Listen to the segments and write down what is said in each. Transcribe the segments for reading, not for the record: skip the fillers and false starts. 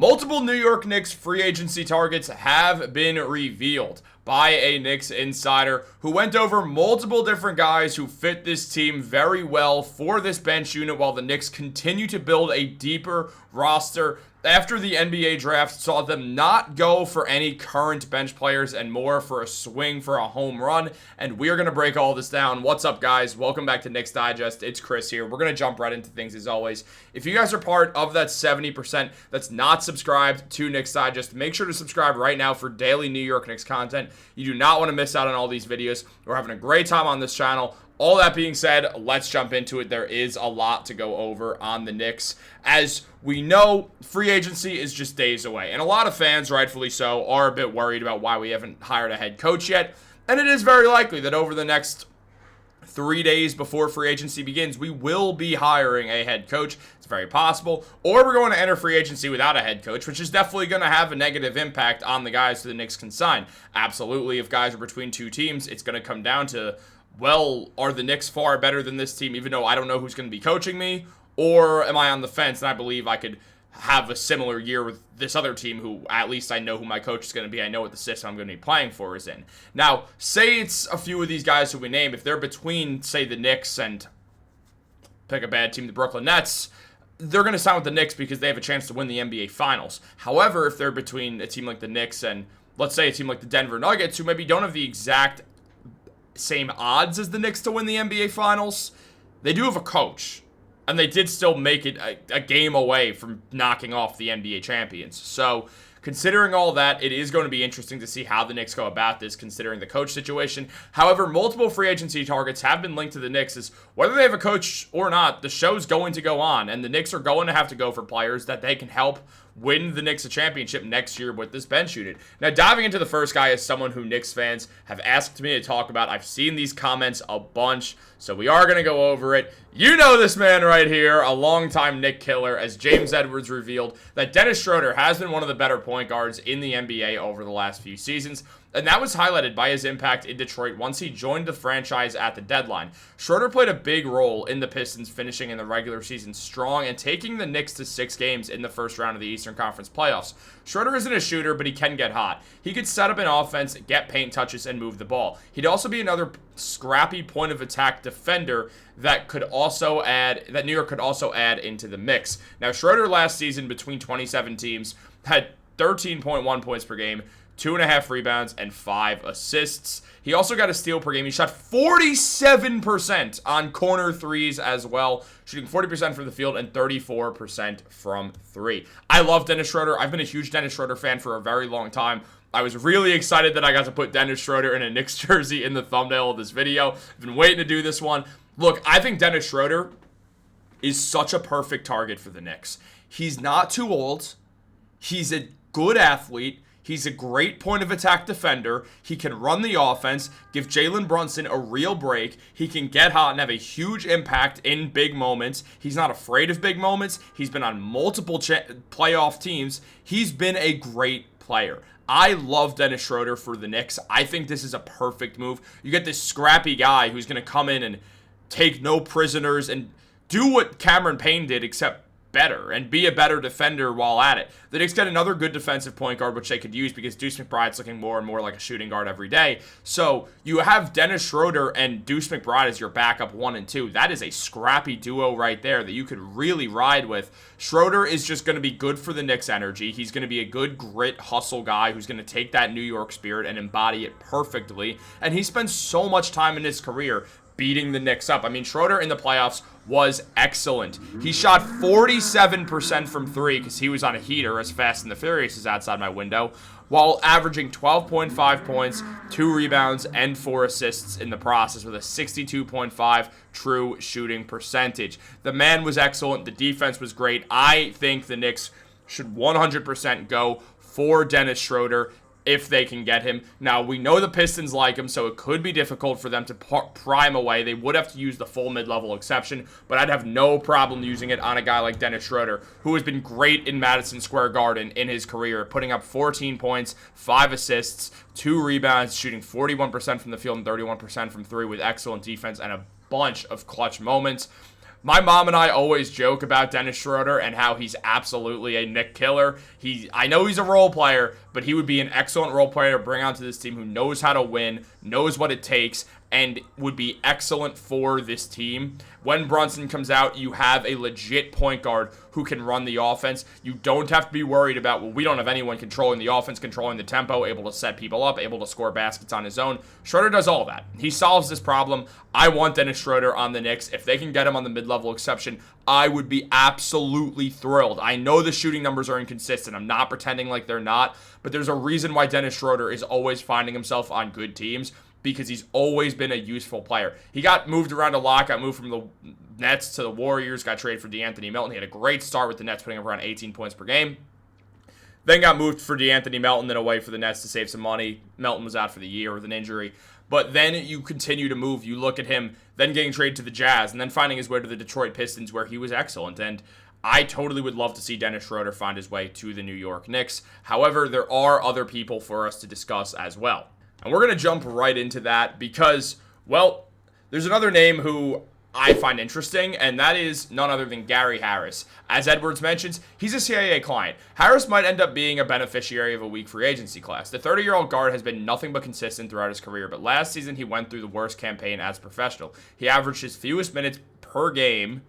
Multiple New York Knicks free agency targets have been revealed by a Knicks insider who went over multiple different guys who fit this team very well for this bench unit while the Knicks continue to build a deeper roster. After the NBA draft saw them not go for any current bench players and more for a swing for a home run, and we're going to break all this down. What's up, guys? Welcome back to Knicks Digest. It's Chris here. We're going to jump right into things as always. If you guys are part of that 70% that's not subscribed to Knicks Digest, make sure to subscribe right now for daily New York Knicks content. You do not want to miss out on all these videos. We're having a great time on this channel. All that being said, let's jump into it. There is a lot to go over on the Knicks. As we know, free agency is just days away. And a lot of fans, rightfully so, are a bit worried about why we haven't hired a head coach yet. And it is very likely that over the next 3 days before free agency begins, we will be hiring a head coach. It's very possible. Or we're going to enter free agency without a head coach, which is definitely going to have a negative impact on the guys who the Knicks can sign. Absolutely, if guys are between two teams, it's going to come down to, well, are the Knicks far better than this team, even though I don't know who's going to be coaching me? Or am I on the fence and I believe I could have a similar year with this other team who at least I know who my coach is going to be. I know what the system I'm going to be playing for is in. Now, say it's a few of these guys who we name. If they're between, say, the Knicks and pick a bad team, the Brooklyn Nets, they're going to sign with the Knicks because they have a chance to win the NBA Finals. However, if they're between a team like the Knicks and, let's say, a team like the Denver Nuggets, who maybe don't have the exact same odds as the Knicks to win the NBA Finals, they do have a coach. And they did still make it a game away from knocking off the NBA champions. So, considering all that, it is going to be interesting to see how the Knicks go about this, considering the coach situation. However, multiple free agency targets have been linked to the Knicks. As whether they have a coach or not, the show's going to go on. And the Knicks are going to have to go for players that they can help win the Knicks a championship next year with this bench unit. Now, diving into the first guy is someone who Knicks fans have asked me to talk about. I've seen these comments a bunch, so we are going to go over it. You know this man right here, a longtime Knick killer, as James Edwards revealed that Dennis Schroder has been one of the better point guards in the NBA over the last few seasons. And that was highlighted by his impact in Detroit once he joined the franchise at the deadline. Schroder played a big role in the Pistons finishing in the regular season strong and taking the Knicks to 6 games in the first round of the Eastern Conference playoffs. Schroder isn't a shooter, but he can get hot. He could set up an offense, get paint touches, and move the ball. He'd also be another scrappy point of attack defender that New York could also add into the mix. Now, Schroder last season between 27 teams had 13.1 points per game, 2.5 rebounds, and 5 assists. He also got a steal per game. He shot 47% on corner threes as well, shooting 40% from the field and 34% from 3. I love Dennis Schroder. I've been a huge Dennis Schroder fan for a very long time. I was really excited that I got to put Dennis Schroder in a Knicks jersey in the thumbnail of this video. I've been waiting to do this one. Look, I think Dennis Schroder is such a perfect target for the Knicks. He's not too old. He's a good athlete. He's a great point of attack defender. He can run the offense, give Jalen Brunson a real break. He can get hot and have a huge impact in big moments. He's not afraid of big moments. He's been on multiple playoff teams. He's been a great player. I love Dennis Schroder for the Knicks. I think this is a perfect move. You get this scrappy guy who's going to come in and take no prisoners and do what Cameron Payne did, except better, and be a better defender while at it. The Knicks get another good defensive point guard, which they could use because Deuce McBride's looking more and more like a shooting guard every day. So you have Dennis Schroder and Deuce McBride as your backup 1 and 2. That is a scrappy duo right there that you could really ride with. Schroder is just going to be good for the Knicks energy. He's going to be a good grit hustle guy who's going to take that New York spirit and embody it perfectly. And he spends so much time in his career beating the Knicks up. I mean, Schroder in the playoffs was excellent. He shot 47% from 3 because he was on a heater, as Fast and the Furious is outside my window, while averaging 12.5 points, 2 rebounds, and 4 assists in the process with a 62.5 true shooting percentage. The man was excellent. The defense was great. I think the Knicks should 100% go for Dennis Schroder if they can get him. Now, we know the Pistons like him, so it could be difficult for them to pry him away. They would have to use the full mid-level exception, but I'd have no problem using it on a guy like Dennis Schroder, who has been great in Madison Square Garden in his career, putting up 14 points, 5 assists, 2 rebounds, shooting 41% from the field and 31% from 3 with excellent defense and a bunch of clutch moments. My mom and I always joke about Dennis Schroder and how he's absolutely a Knick killer. I know he's a role player, but he would be an excellent role player to bring onto this team who knows how to win, knows what it takes, and would be excellent for this team. When Brunson comes out, you have a legit point guard who can run the offense. You don't have to be worried about, well, we don't have anyone controlling the offense, controlling the tempo, able to set people up, able to score baskets on his own. Schroder does all that. He solves this problem. I want Dennis Schroder on the Knicks. If they can get him on the mid-level exception, I would be absolutely thrilled. I know the shooting numbers are inconsistent. I'm not pretending like they're not, but there's a reason why Dennis Schroder is always finding himself on good teams, because he's always been a useful player. He got moved around a lot, got moved from the Nets to the Warriors, got traded for DeAnthony Melton. He had a great start with the Nets, putting up around 18 points per game. Then got moved for DeAnthony Melton, then away for the Nets to save some money. Melton was out for the year with an injury. But then you continue to move. You look at him, then getting traded to the Jazz, and then finding his way to the Detroit Pistons, where he was excellent. And I totally would love to see Dennis Schroder find his way to the New York Knicks. However, there are other people for us to discuss as well. And we're going to jump right into that because, well, there's another name who I find interesting, and that is none other than Gary Harris. As Edwards mentions, he's a CIA client. Harris might end up being a beneficiary of a weak free agency class. The 30-year-old guard has been nothing but consistent throughout his career, but last season he went through the worst campaign as a professional. He averaged his fewest minutes per game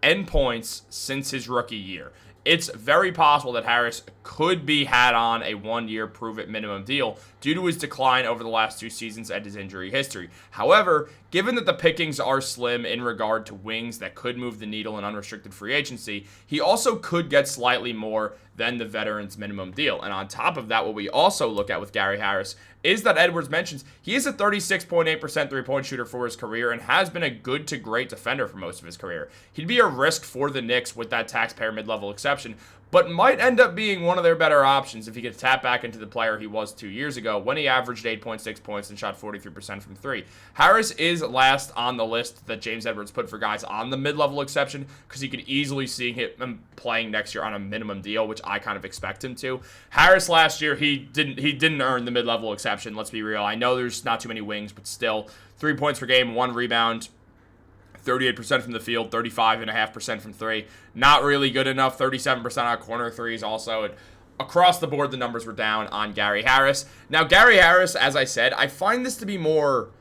and points since his rookie year. It's very possible that Harris could be had on a one-year prove-it minimum deal due to his decline over the last 2 seasons and his injury history. However, given that the pickings are slim in regard to wings that could move the needle in unrestricted free agency, he also could get slightly more than the veteran's minimum deal. And on top of that, what we also look at with Gary Harris is that Edwards mentions he is a 36.8% three-point shooter for his career and has been a good to great defender for most of his career. He'd be a risk for the Knicks with that taxpayer mid-level exception, but might end up being one of their better options if he could tap back into the player he was 2 years ago when he averaged 8.6 points and shot 43% from 3. Harris is last on the list that James Edwards put for guys on the mid-level exception because you could easily see him playing next year on a minimum deal, which I kind of expect him to. Harris last year, he didn't earn the mid-level exception, let's be real. I know there's not too many wings, but still, 3 points per game, 1 rebound, 38% from the field, 35.5% from 3. Not really good enough. 37% on corner threes also. And across the board, the numbers were down on Gary Harris. Now, Gary Harris, as I said, I find this to be more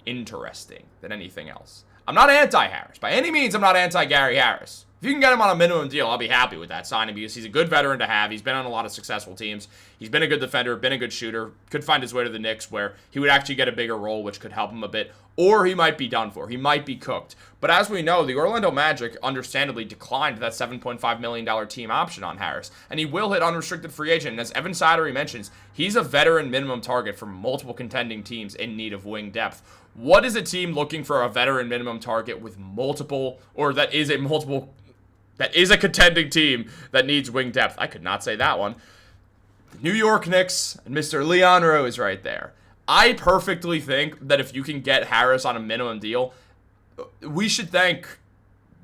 interesting than anything else. I'm not anti-Harris. By any means, I'm not anti-Gary Harris. If you can get him on a minimum deal, I'll be happy with that signing because he's a good veteran to have. He's been on a lot of successful teams. He's been a good defender, been a good shooter, could find his way to the Knicks where he would actually get a bigger role, which could help him a bit, or he might be done for. He might be cooked. But as we know, the Orlando Magic understandably declined that $7.5 million team option on Harris, and he will hit unrestricted free agent. And as Evan Sidery mentions, he's a veteran minimum target for multiple contending teams in need of wing depth. What is a team looking for a veteran minimum target with multiple, or that is a contending team that needs wing depth? I could not say that one. The New York Knicks and Mr. Leon Rose right there. I perfectly think that if you can get Harris on a minimum deal, we should thank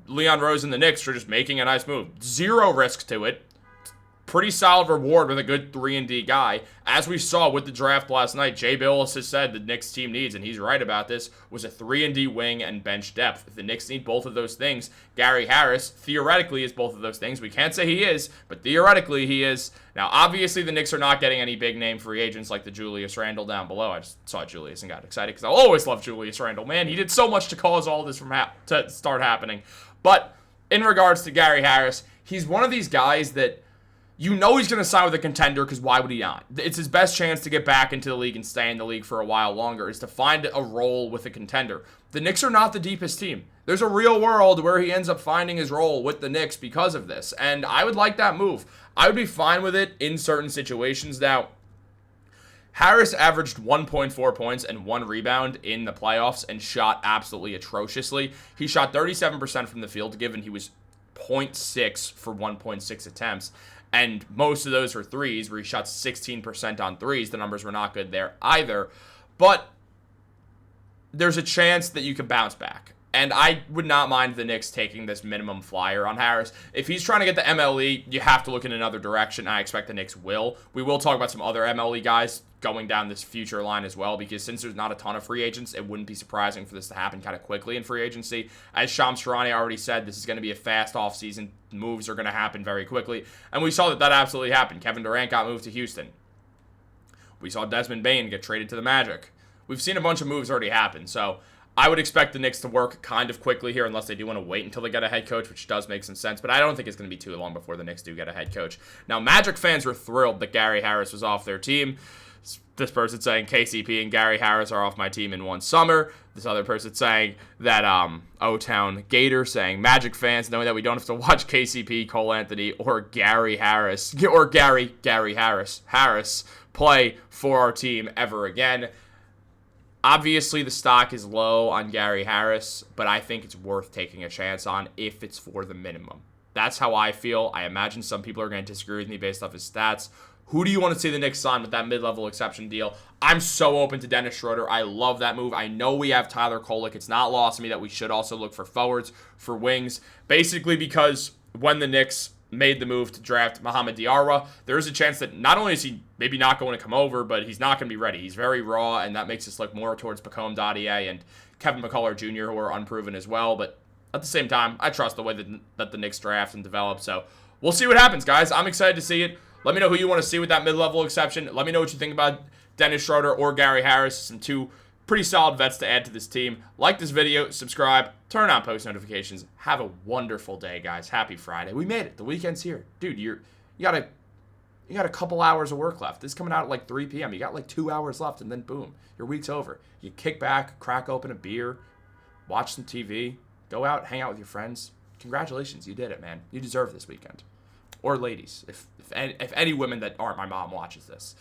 Leon Rose and the Knicks for just making a nice move. Zero risk to it. Pretty solid reward with a good 3-and-D guy. As we saw with the draft last night, Jay Billis has said the Knicks team needs, and he's right about this, was a 3-and-D wing and bench depth. If the Knicks need both of those things, Gary Harris theoretically is both of those things. We can't say he is, but theoretically he is. Now, obviously, the Knicks are not getting any big-name free agents like the Julius Randle down below. I just saw Julius and got excited because I'll always love Julius Randle. Man, he did so much to cause all this to start happening. But in regards to Gary Harris, he's one of these guys that you know he's going to sign with a contender because why would he not? It's his best chance to get back into the league and stay in the league for a while longer is to find a role with a contender. The Knicks are not the deepest team. There's a real world where he ends up finding his role with the Knicks because of this, and I would like that move. I would be fine with it in certain situations. Now, Harris averaged 1.4 points and 1 rebound in the playoffs and shot absolutely atrociously. He shot 37% from the field, given he was 0.6 for 1.6 attempts. And most of those were threes, where he shot 16% on threes. The numbers were not good there either. But there's a chance that you can bounce back. And I would not mind the Knicks taking this minimum flyer on Harris. If he's trying to get the MLE, you have to look in another direction. I expect the Knicks will. We will talk about some other MLE guys going down this future line as well, because since there's not a ton of free agents, it wouldn't be surprising for this to happen kind of quickly in free agency. As Shams Charania already said, this is going to be a fast offseason. Moves are going to happen very quickly. And we saw that absolutely happened. Kevin Durant got moved to Houston. We saw Desmond Bane get traded to the Magic. We've seen a bunch of moves already happen, so I would expect the Knicks to work kind of quickly here, unless they do want to wait until they get a head coach, which does make some sense. But I don't think it's going to be too long before the Knicks do get a head coach. Now, Magic fans were thrilled that Gary Harris was off their team. This person saying KCP and Gary Harris are off my team in one summer. This other person saying that O-Town Gator saying Magic fans, knowing that we don't have to watch KCP, Karl-Anthony, or Gary Harris, or Gary Harris play for our team ever again. Obviously, the stock is low on Gary Harris, but I think it's worth taking a chance on if it's for the minimum. That's how I feel. I imagine some people are going to disagree with me based off his stats. Who do you want to see the Knicks sign with that mid-level exception deal? I'm so open to Dennis Schroder. I love that move. I know we have Tyler Kolek. It's not lost to me that we should also look for forwards, for wings, basically because when the Knicks made the move to draft Mohamed Diarra, there is a chance that not only is he maybe not going to come over, but he's not going to be ready. He's very raw, and that makes us look more towards Pacome Dadier and Kevin McCullough Jr., who are unproven as well. But at the same time, I trust the way that the Knicks draft and develop. So we'll see what happens, guys. I'm excited to see it. Let me know who you want to see with that mid-level exception. Let me know what you think about Dennis Schroder or Gary Harris. Some two pretty solid vets to add to this team. Like this video, subscribe, turn on post notifications. Have a wonderful day, guys. Happy Friday. We made it. The weekend's here. Dude, you got a couple hours of work left. This is coming out at like 3 p.m. You got like 2 hours left, and then boom, your week's over. You kick back, crack open a beer, watch some TV, go out, hang out with your friends. Congratulations, you did it, man. You deserve this weekend. Or ladies, if any women that aren't my mom watches this,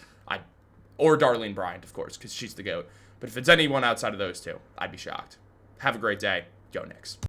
or Darlene Bryant, of course, because she's the GOAT. But if it's anyone outside of those two, I'd be shocked. Have a great day. Go Knicks.